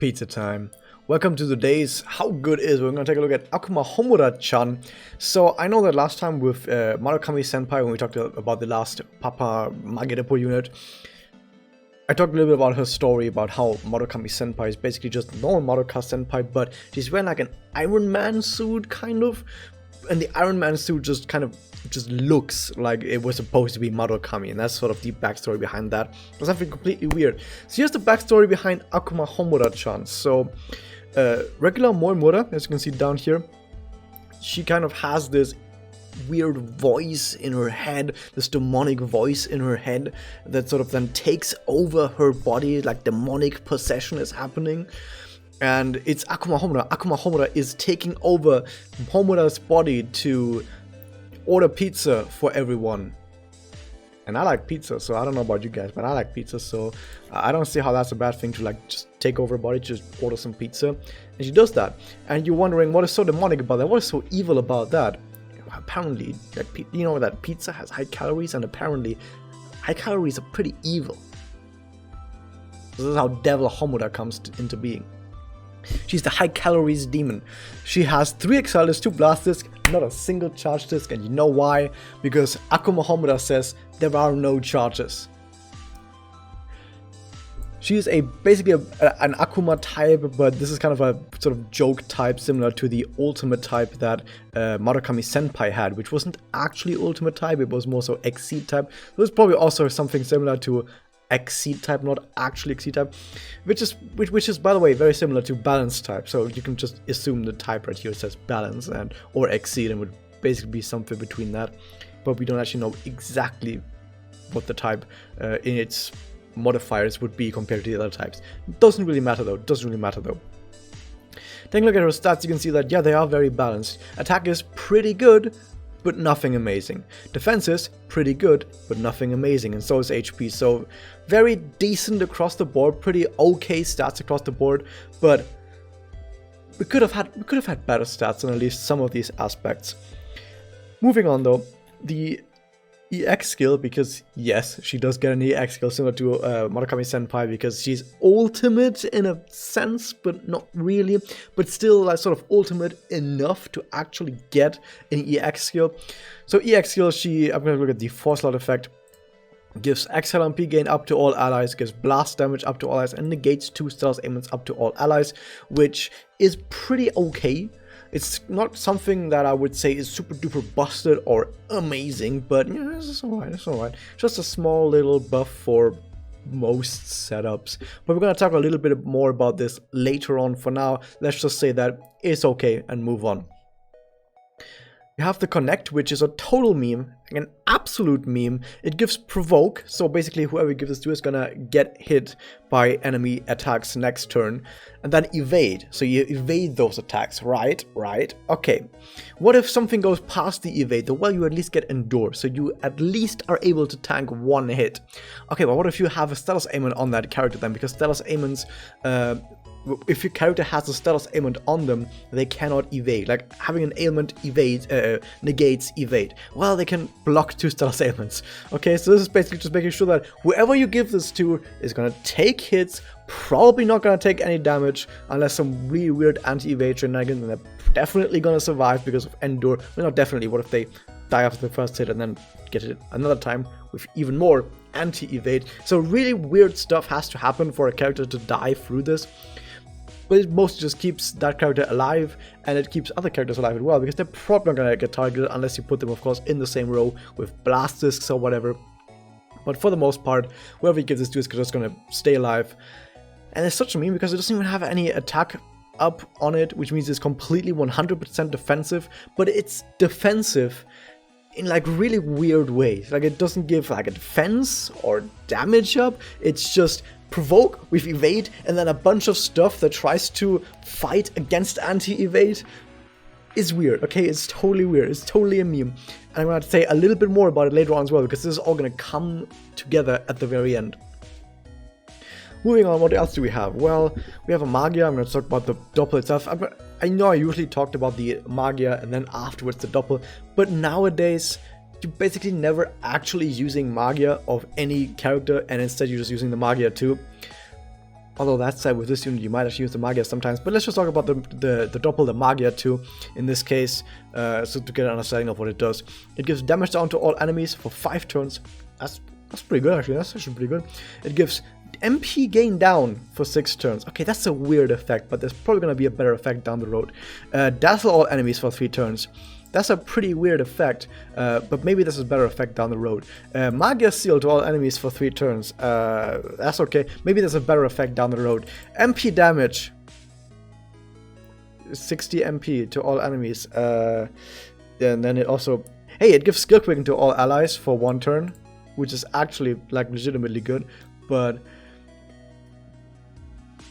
Pizza time. Welcome to today's How Good Is. We're going to take a look at Akuma Homura-chan. So I know that last time with Murakami Senpai, when we talked about the last Papa Magedepo unit, I talked a little bit about her story, about how Murakami Senpai is basically just normal Madoka Senpai, but she's wearing like an Iron Man suit, kind of. And the Iron Man suit just looks like it was supposed to be Murakami, and that's sort of the backstory behind that. It's something completely weird. So here's the backstory behind Akuma Homura-chan. So, regular Moimura, as you can see down here, she kind of has this weird voice in her head, this demonic voice in her head that sort of then takes over her body, like demonic possession is happening. And it's Akuma Homura. Akuma Homura is taking over Homura's body to order pizza for everyone. And I like pizza, so I don't know about you guys, but I like pizza, so I don't see how that's a bad thing to like just take over a body, just order some pizza. And she does that. And you're wondering what is so demonic about that? What is so evil about that? Apparently, you know that pizza has high calories, and apparently high calories are pretty evil. This is how Devil Homura comes into being. She's the high calories demon. She has 3 Exilers, 2 Blast Discs, not a single charge disc, and you know why? Because Akuma Homura says there are no charges. She is basically an Akuma type, but this is kind of a sort of joke type similar to the ultimate type that Murakami Senpai had, which wasn't actually ultimate type, it was more so Exceed type. It was probably also something similar to Exceed type, not actually Exceed type, which is by the way very similar to Balance type. So you can just assume the type right here says Balance or Exceed, and would basically be something between that. But we don't actually know exactly what the type in its modifiers would be compared to the other types. Doesn't really matter though. Taking a look at her stats, you can see that yeah, they are very balanced. Attack is pretty good, but nothing amazing. Defense is pretty good, but nothing amazing, and so is HP. So very decent across the board, pretty okay stats across the board, but we could have had better stats on at least some of these aspects. Moving on though, the EX skill, because yes, she does get an EX skill similar to Murakami Senpai, because she's ultimate in a sense, but not really, but still like sort of ultimate enough to actually get an EX skill. So EX skill, I'm going to look at the Force Slot effect, gives X LMP gain up to all allies, gives blast damage up to all allies, and negates 2 status ailments up to all allies, which is pretty okay. It's not something that I would say is super duper busted or amazing, but yeah, it's alright. Just a small little buff for most setups. But we're going to talk a little bit more about this later on. For now, let's just say that it's okay and move on. You have the Connect, which is a total meme, an absolute meme. It gives Provoke, so basically whoever you give this to is gonna get hit by enemy attacks next turn. And then Evade, so you evade those attacks, right? Okay. What if something goes past the Evade? Well, you at least get Endure, so you at least are able to tank 1 hit. Okay, well what if you have a status ailment on that character then? Because status ailments, if your character has a status ailment on them, they cannot evade. Like having an ailment negates evade. Well, they can block 2 status ailments. Okay, so this is basically just making sure that whoever you give this to is gonna take hits, probably not gonna take any damage unless some really weird anti-evade shenanigans, and they're definitely gonna survive because of Endure. Well, not definitely. What if they die after the first hit and then get it another time with even more anti-evade? So really weird stuff has to happen for a character to die through this. But it mostly just keeps that character alive, and it keeps other characters alive as well, because they're probably not going to get targeted unless you put them, of course, in the same row with blast discs or whatever. But for the most part, whoever you give this to is just going to stay alive. And it's such a meme because it doesn't even have any attack up on it, which means it's completely 100% defensive, but it's defensive in like really weird ways. Like it doesn't give like a defense or damage up, it's just Provoke with Evade, and then a bunch of stuff that tries to fight against anti-evade. Is weird, okay? It's totally weird. It's totally a meme. And I'm going to say a little bit more about it later on as well, because this is all going to come together at the very end. Moving on, what else do we have? Well, we have a Magia. I'm going to talk about the Doppel itself. I know I usually talked about the Magia and then afterwards the Doppel, but nowadays you're basically never actually using Magia of any character, and instead you're just using the Magia too. Although that said, with this unit you might actually use the Magia sometimes. But let's just talk about the Doppel, the Magia too, in this case, so to get an understanding of what it does. It gives damage down to all enemies for 5 turns. That's pretty good actually, that's actually pretty good. It gives MP gain down for 6 turns. Okay, that's a weird effect, but there's probably going to be a better effect down the road. Dazzle all enemies for 3 turns. That's a pretty weird effect, but maybe this is a better effect down the road. Magia Seal to all enemies for 3 turns. That's okay. Maybe there's a better effect down the road. MP damage. 60 MP to all enemies. And then it also... Hey, it gives Skill Quicken to all allies for 1 turn, which is actually, like, legitimately good. But...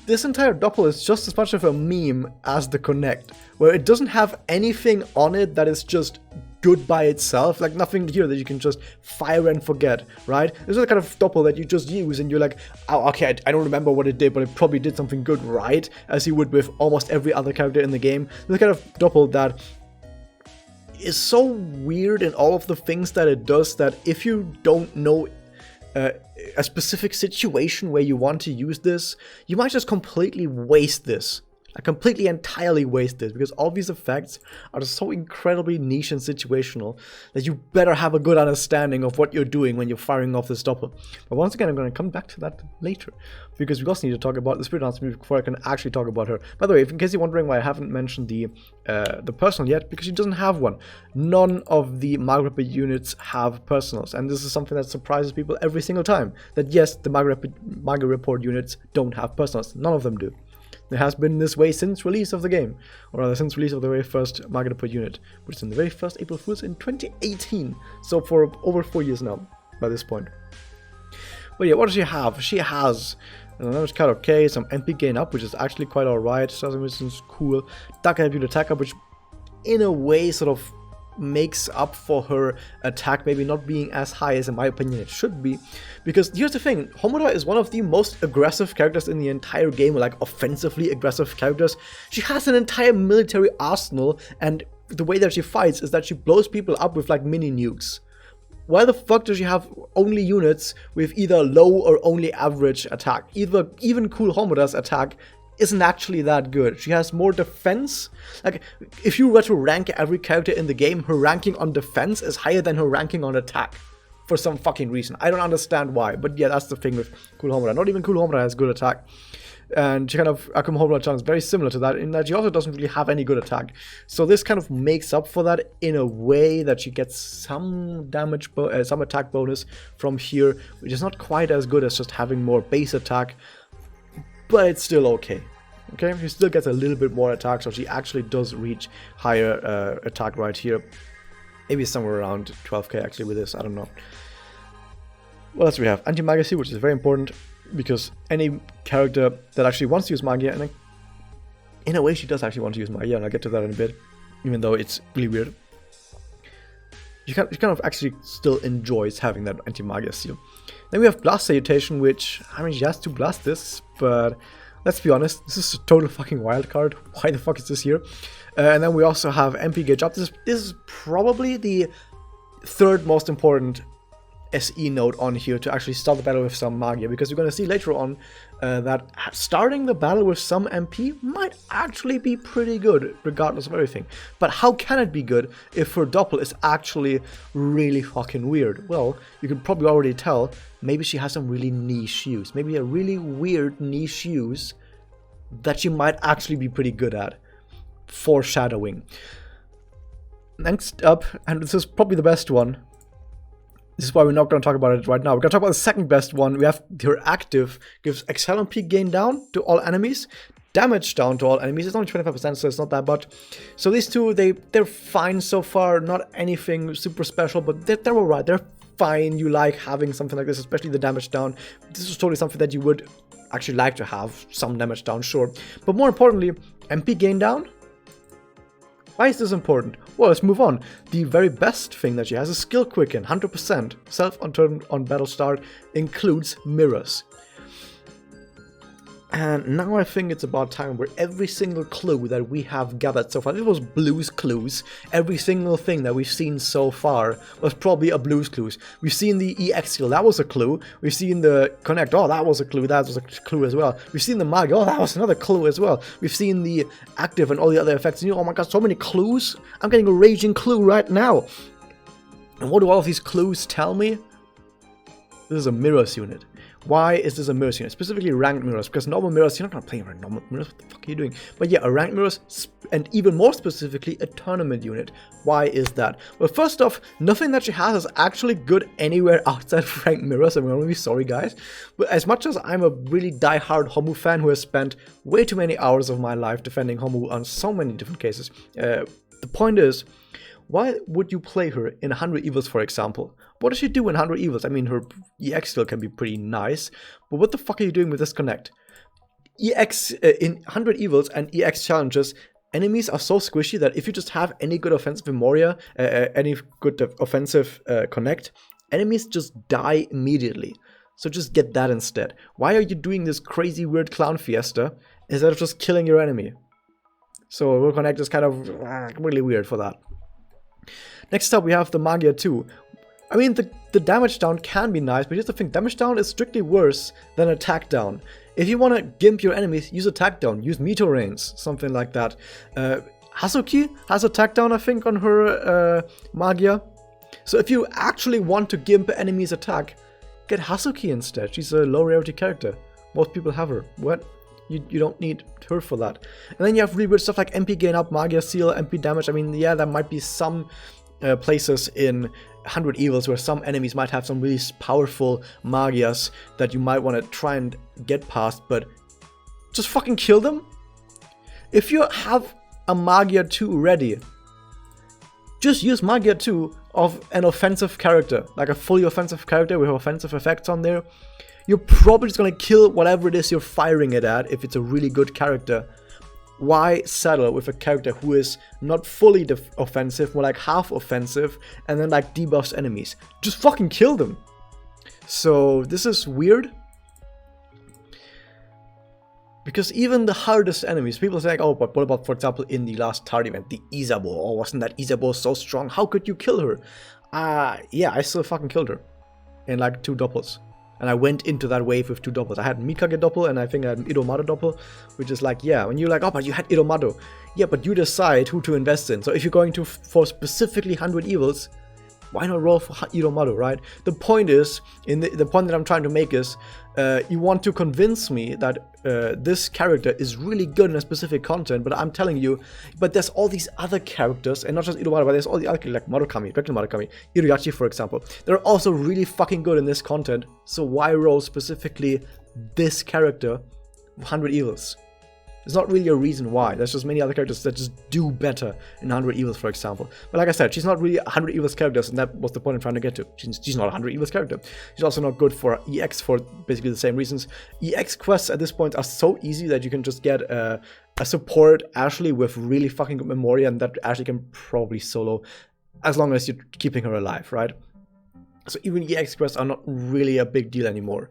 this entire Doppel is just as much of a meme as the Connect, where it doesn't have anything on it that is just good by itself, like nothing here that you can just fire and forget, right? This is the kind of Doppel that you just use and you're like, oh, okay, I don't remember what it did, but it probably did something good, right? As you would with almost every other character in the game. This is the kind of Doppel that is so weird in all of the things that it does that if you don't know a specific situation where you want to use this, you might just completely waste this. Like completely, entirely waste this, because all these effects are just so incredibly niche and situational that you better have a good understanding of what you're doing when you're firing off this Doppel. But once again, I'm going to come back to that later, because we also need to talk about the Spirit Dance before I can actually talk about her. By the way, in case you're wondering why I haven't mentioned the personal yet, because she doesn't have one. None of the Margaret units have personals, and this is something that surprises people every single time. That yes, the Margaret Report units don't have personals. None of them do. It has been this way since release of the game, or rather since release of the very first Margaret per unit, which is in the very first April Fools in 2018, so for over 4 years now, by this point. But yeah, what does she have? She has an damage card, okay, some MP gain up, which is actually quite alright, is cool, Dark Attribute attack up, which in a way sort of makes up for her attack maybe not being as high as in my opinion it should be, because here's the thing, Homura is one of the most aggressive characters in the entire game, like offensively aggressive characters. She has an entire military arsenal, and the way that she fights is that she blows people up with like mini nukes. Why the fuck does she have only units with either low or only average attack? Even cool Homura's attack isn't actually that good. She has more defense. Like, if you were to rank every character in the game, her ranking on defense is higher than her ranking on attack. For some fucking reason. I don't understand why, but yeah, that's the thing with Cool Homura. Not even Cool Homura has good attack. And she kind of, Akuma Homura-chan is very similar to that, in that she also doesn't really have any good attack. So this kind of makes up for that in a way that she gets some damage, some attack bonus from here, which is not quite as good as just having more base attack. But it's still okay. Okay, she still gets a little bit more attack, so she actually does reach higher attack right here. Maybe somewhere around 12k actually with this, I don't know. What else do we have? Anti-Magia Seal, which is very important, because any character that actually wants to use Magia, and in a way she does actually want to use Magia, and I'll get to that in a bit, even though it's really weird. She kind of actually still enjoys having that Anti-Magia Seal. Then we have Blast Salutation, which, I mean, she has to blast this, but let's be honest, this is a total fucking wild card. Why the fuck is this here? And then we also have MP Gauge Up. This is probably the third most important SE node on here to actually start the battle with some Magia, because you're going to see later on that starting the battle with some MP might actually be pretty good, regardless of everything. But how can it be good if her Doppel is actually really fucking weird? Well, you can probably already tell, maybe she has some really niche use, maybe a really weird niche use that she might actually be pretty good at. Foreshadowing. Next up, and this is probably the best one. This is why we're not going to talk about it right now. We're going to talk about the second best one. We have her active, gives Excel MP gain down to all enemies, damage down to all enemies. It's only 25%, so it's not that much. So these two, they're fine so far. Not anything super special, but they're alright. They're fine. You like having something like this, especially the damage down. This is totally something that you would actually like to have, some damage down, sure. But more importantly, MP gain down. Why is this important? Well, let's move on. The very best thing that she has is Skill Quicken, 100%. Self on turn on battle start, includes mirrors. And now I think it's about time where every single clue that we have gathered so far, it was Blue's Clues, every single thing that we've seen so far was probably a Blue's Clues. We've seen the EX skill, that was a clue. We've seen the Connect, oh that was a clue, that was a clue as well. We've seen the Mag, oh that was another clue as well. We've seen the Active and all the other effects, and you know, oh my god, so many clues. I'm getting a raging clue right now. And what do all of these clues tell me? This is a mirrors unit. Why is this a mirrors unit? Specifically ranked mirrors, because normal mirrors, you're not gonna play around normal mirrors, what the fuck are you doing? But yeah, a ranked mirrors, and even more specifically, a tournament unit. Why is that? Well, first off, nothing that she has is actually good anywhere outside of ranked mirrors. I'm really sorry, guys. But as much as I'm a really die-hard Homu fan who has spent way too many hours of my life defending Homu on so many different cases, the point is, why would you play her in 100 Evils, for example? What does she do in 100 Evils? I mean, her EX skill can be pretty nice, but what the fuck are you doing with this Connect? EX, in 100 Evils and EX challenges, enemies are so squishy that if you just have any good offensive Memoria, any good offensive Connect, enemies just die immediately. So just get that instead. Why are you doing this crazy weird clown fiesta instead of just killing your enemy? So Will Connect is kind of really weird for that. Next up we have the Magia 2. I mean, the damage down can be nice, but here's the thing, damage down is strictly worse than attack down. If you want to gimp your enemies, use attack down, use Meteor Rains, something like that. Hazuki has attack down, I think, on her Magia. So if you actually want to gimp enemies' attack, get Hazuki instead. She's a low rarity character. Most people have her. What? You don't need her for that. And then you have really weird stuff like MP gain up, Magia seal, MP damage. I mean, yeah, there might be some places in 100 Evils where some enemies might have some really powerful Magias that you might want to try and get past, but just fucking kill them. If you have a Magia 2 ready, just use Magia 2 of an offensive character, like a fully offensive character with offensive effects on there. You're probably just gonna kill whatever it is you're firing it at if it's a really good character. Why settle with a character who is not fully offensive, more like half offensive, and then like debuffs enemies? Just fucking kill them. So this is weird. Because even the hardest enemies, people say like, oh, but what about, for example, in the last Tard event, the Isabeau? Oh, wasn't that Isabeau so strong? How could you kill her? Yeah, I still fucking killed her. In like 2 doppels. And I went into that wave with 2 doppels. I had Mikage doppel and I think I had an Idomado doppel, which is like, yeah, when you're like, oh, but you had Idomado. Yeah, but you decide who to invest in. So if you're going to for specifically 100 Evils, why not roll for Idomado, right? The point is, the point that I'm trying to make is, you want to convince me that this character is really good in a specific content, but I'm telling you, but there's all these other characters, and not just Idomado, but there's all the other like Marukami, Spectral Marukami, Iruyachi, for example. They're also really fucking good in this content, so why roll specifically this character 100 Evils? There's not really a reason why. There's just many other characters that just do better in 100 Evils, for example. But like I said, she's not really 100 Evils characters, and that was the point I'm trying to get to. She's not a 100 Evils character. She's also not good for EX for basically the same reasons. EX quests at this point are so easy that you can just get a support Ashley with really fucking good Memoria, and that Ashley can probably solo as long as you're keeping her alive, right? So even EX quests are not really a big deal anymore.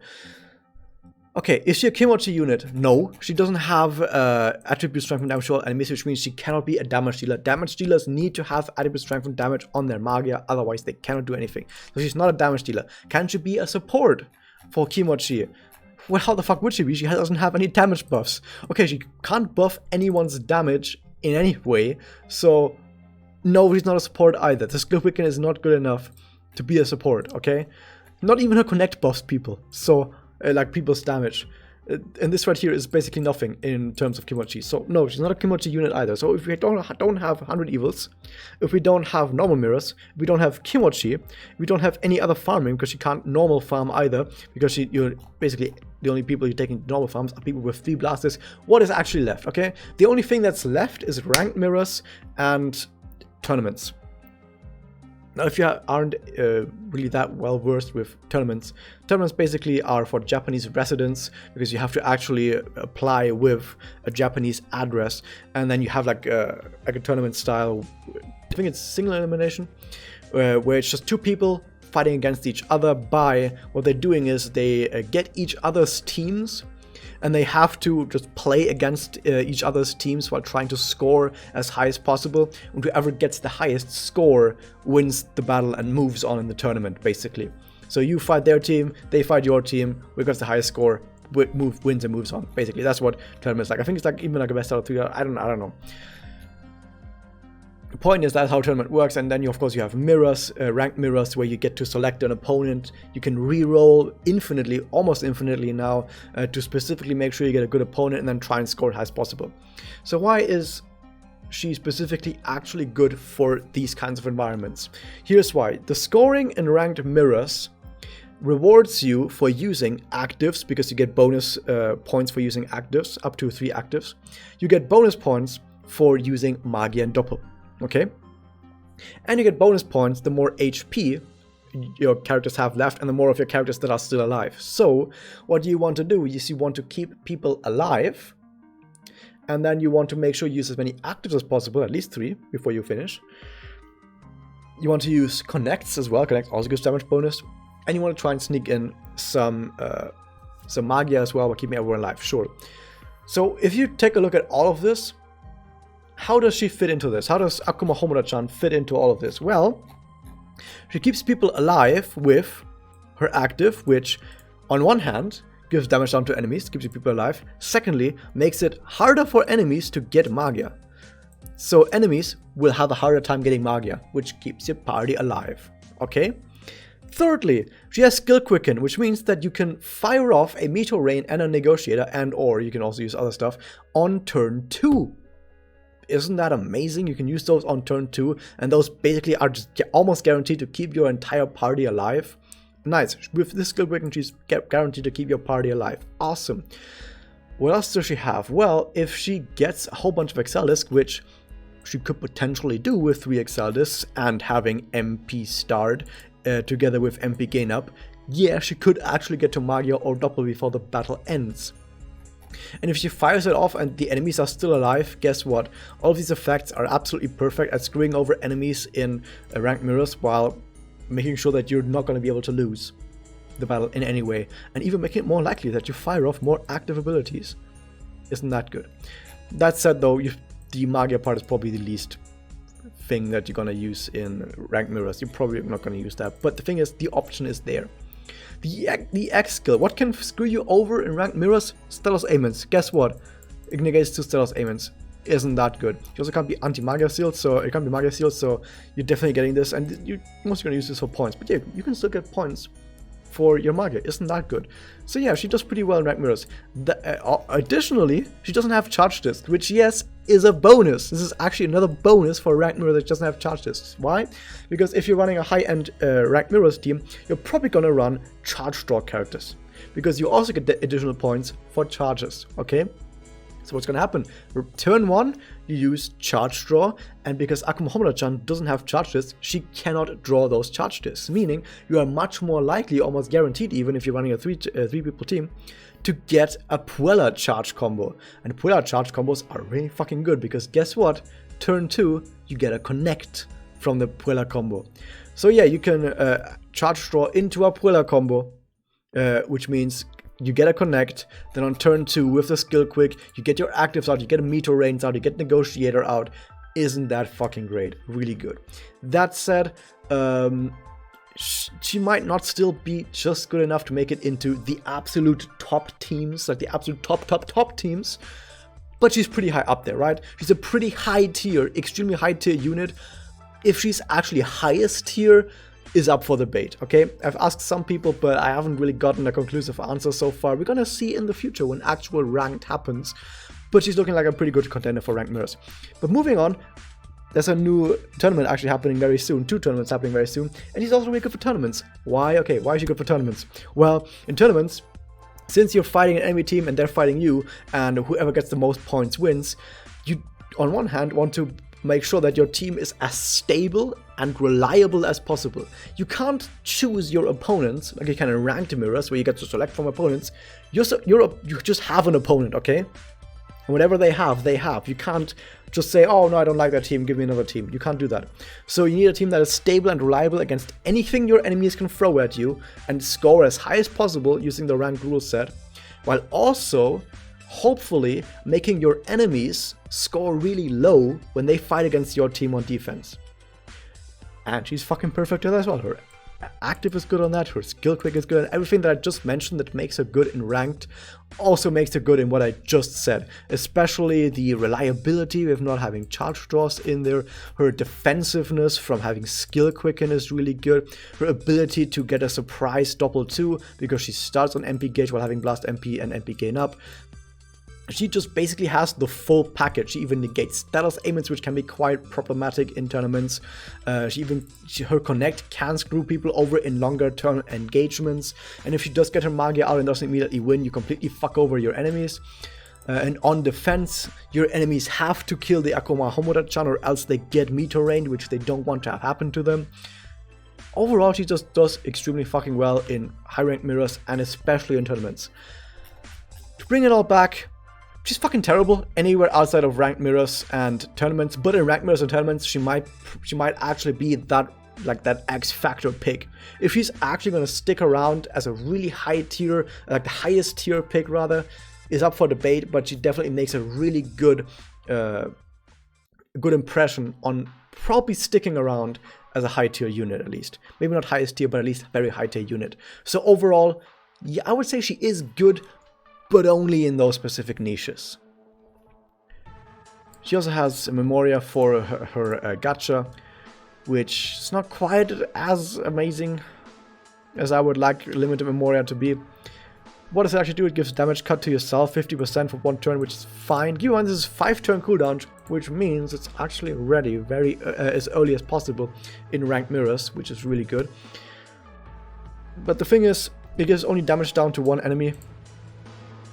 Okay, is she a Kimochi unit? No, she doesn't have attribute strength and damage to all enemies, which means she cannot be a damage dealer. Damage dealers need to have attribute strength and damage on their Magia, otherwise they cannot do anything. So she's not a damage dealer. Can she be a support for Kimochi? Well, how the fuck would she be? She doesn't have any damage buffs. Okay, she can't buff anyone's damage in any way, so no, she's not a support either. The skill weaken is not good enough to be a support, okay? Not even her connect buffs people, so like people's damage. And this right here is basically nothing in terms of Kimochi. So no, she's not a Kimochi unit either. So if we don't have 100 Evils, if we don't have normal mirrors, if we don't have Kimochi, we don't have any other farming, because she can't normal farm either, because you're basically the only people you're taking normal farms are people with 3 blasters. What is actually left, okay? The only thing that's left is ranked mirrors and tournaments. Now, if you aren't really that well versed with tournaments basically are for Japanese residents, because you have to actually apply with a Japanese address, and then you have like a tournament style, I think it's single elimination, where it's just 2 people fighting against each other by, what they're doing is they get each other's teams, and they have to just play against each other's teams while trying to score as high as possible, and whoever gets the highest score wins the battle and moves on in the tournament, basically. So you fight their team, they fight your team, whoever gets the highest score wins and moves on. Basically, that's what tournament is like. I think it's like even like a best out of 3. I don't know. The point is that's how tournament works, and then you, of course, you have mirrors, ranked mirrors, where you get to select an opponent. You can re-roll infinitely, almost infinitely now, to specifically make sure you get a good opponent and then try and score as high as possible. So why is she specifically actually good for these kinds of environments? Here's why. The scoring in ranked mirrors rewards you for using actives, because you get bonus points for using actives, up to 3 actives. You get bonus points for using Magia and Doppel, okay? And you get bonus points the more HP your characters have left and the more of your characters that are still alive. So what you want to do is you want to keep people alive, and then you want to make sure you use as many actives as possible, at least 3 before you finish. You want to use connects as well. Connects also gives damage bonus. And you want to try and sneak in some Magia as well, by keeping everyone alive, sure. So if you take a look at all of this, how does she fit into this? How does Akuma Homura-chan fit into all of this? Well, she keeps people alive with her active, which on one hand gives damage down to enemies, keeps people alive. Secondly, makes it harder for enemies to get Magia. So enemies will have a harder time getting Magia, which keeps your party alive, okay? Thirdly, she has Skill Quicken, which means that you can fire off a Meteor Rain and a Negotiator, and or you can also use other stuff, on turn 2. Isn't that amazing? You can use those on turn 2, and those basically are just almost guaranteed to keep your entire party alive. Nice. With this Skill Quicken, she's guaranteed to keep your party alive. Awesome. What else does she have? Well, if she gets a whole bunch of Excel Discs, which she could potentially do with 3 Excel Discs and having MP starred, together with MP gain up, yeah, she could actually get to Magia or Doppel before the battle ends. And if she fires it off and the enemies are still alive, guess what? All of these effects are absolutely perfect at screwing over enemies in ranked mirrors while making sure that you're not going to be able to lose the battle in any way, and even making it more likely that you fire off more active abilities. Isn't that good? That said though, the Magia part is probably the least thing that you're gonna use in ranked mirrors. You're probably not gonna use that, but the thing is, the option is there. The X skill, what can screw you over in ranked mirrors? Stelos Aimants. Guess what? It negates 2 Stelos Aimants. Isn't that good? You also can't be anti-Magia Shield, so it can't be Magia Shield, so you're definitely getting this, and you're mostly gonna use this for points. But yeah, you can still get points for your Magia. Isn't that good? So yeah, she does pretty well in ranked mirrors. Additionally, she doesn't have charge disc, which yes, is a bonus. This is actually another bonus for a ranked mirror that doesn't have charge discs. Why? Because if you're running a high-end ranked mirrors team, you're probably gonna run charge draw characters, because you also get the additional points for charges, okay? So what's gonna happen? Turn 1, you use charge draw, and because Akuma Homura-chan doesn't have charge discs, she cannot draw those charge discs, meaning you are much more likely, almost guaranteed even if you're running a three people team, to get a Puella charge combo. And Puella charge combos are really fucking good, because guess what? Turn 2, you get a connect from the Puella combo. So yeah, you can charge draw into a Puella combo, which means you get a connect, then on turn 2 with the skill quick, you get your actives out, you get a Meteor Rains out, you get Negotiator out. Isn't that fucking great? Really good. That said, she might not still be just good enough to make it into the absolute top teams, like the absolute top teams, but she's pretty high up there, right? She's a pretty high tier, extremely high tier unit. If she's actually highest tier, is up for debate, okay? I've asked some people, but I haven't really gotten a conclusive answer so far. We're gonna see in the future when actual ranked happens, but she's looking like a pretty good contender for ranked mirrors. But moving on, there's a new tournament actually happening very soon, 2 tournaments happening very soon, and she's also really good for tournaments. Why? Okay, why is she good for tournaments? Well, in tournaments, since you're fighting an enemy team and they're fighting you, and whoever gets the most points wins, you, on one hand, want to make sure that your team is as stable and reliable as possible. You can't choose your opponents like you can in ranked mirrors, where you get to select from opponents. You just have an opponent, okay? And whatever they have, they have. You can't just say, oh no, I don't like that team, give me another team. You can't do that. So you need a team that is stable and reliable against anything your enemies can throw at you, and score as high as possible using the ranked rule set. while also hopefully making your enemies score really low when they fight against your team on defense. And she's fucking perfect at that as well. Her active is good on that, her skill quick is good, and everything that I just mentioned that makes her good in ranked also makes her good in what I just said. Especially the reliability of not having charge draws in there, her defensiveness from having skill quicken is really good, her ability to get a surprise double 2 because she starts on MP gauge while having blast MP and MP gain up. She just basically has the full package. She even negates status aimants, which can be quite problematic in tournaments. Her connect can screw people over in longer term engagements. And if she does get her Magia out and doesn't immediately win, you completely fuck over your enemies. And on defense, your enemies have to kill the Akuma Homura-chan or else they get meter rained, which they don't want to have happen to them. Overall, she just does extremely fucking well in high ranked mirrors and especially in tournaments. To bring it all back, she's fucking terrible anywhere outside of ranked mirrors and tournaments, but in ranked mirrors and tournaments, she might actually be that X factor pick. If she's actually gonna stick around as a really high tier, like the highest tier pick rather, is up for debate, but she definitely makes a really good impression on probably sticking around as a high tier unit at least. Maybe not highest tier, but at least very high tier unit. So overall, yeah, I would say she is good, but only in those specific niches. She also has a Memoria for her gacha, which is not quite as amazing as I would like limited Memoria to be. What does it actually do? It gives damage cut to yourself, 50% for 1 turn, which is fine. Keep in mind, this is 5 turn cooldown, which means it's actually ready very as early as possible in ranked mirrors, which is really good. But the thing is, it gives only damage down to 1 enemy.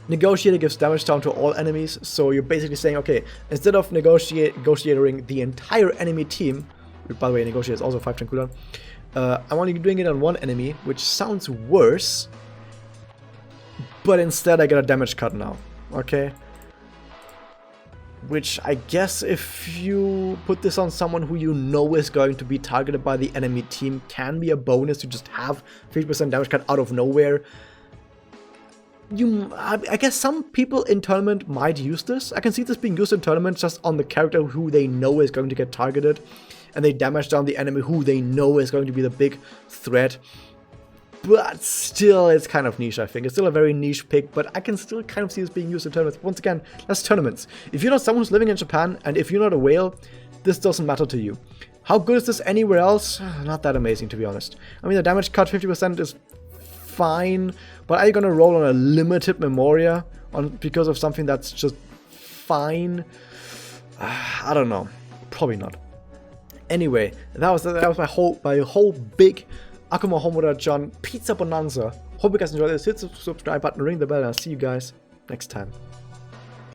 Negotiator gives damage down to all enemies, so you're basically saying, okay, instead of negotiating the entire enemy team, by the way, Negotiator is also 5 turn cooldown, I'm only doing it on 1 enemy, which sounds worse, but instead I get a damage cut now, okay? Which I guess if you put this on someone who you know is going to be targeted by the enemy team can be a bonus to just have 50% damage cut out of nowhere. I guess some people in tournament might use this. I can see this being used in tournaments just on the character who they know is going to get targeted, and they damage down the enemy who they know is going to be the big threat. But still, it's kind of niche, I think. It's still a very niche pick, but I can still kind of see this being used in tournaments. Once again, that's tournaments. If you're not someone who's living in Japan, and if you're not a whale, this doesn't matter to you. How good is this anywhere else? Not that amazing, to be honest. I mean, the damage cut 50% is fine, but are you gonna roll on a limited Memoria because of something that's just fine? I don't know. Probably not. Anyway, that was my whole big Akuma Homura-chan pizza bonanza. Hope you guys enjoyed this. Hit the subscribe button, ring the bell, and I'll see you guys next time.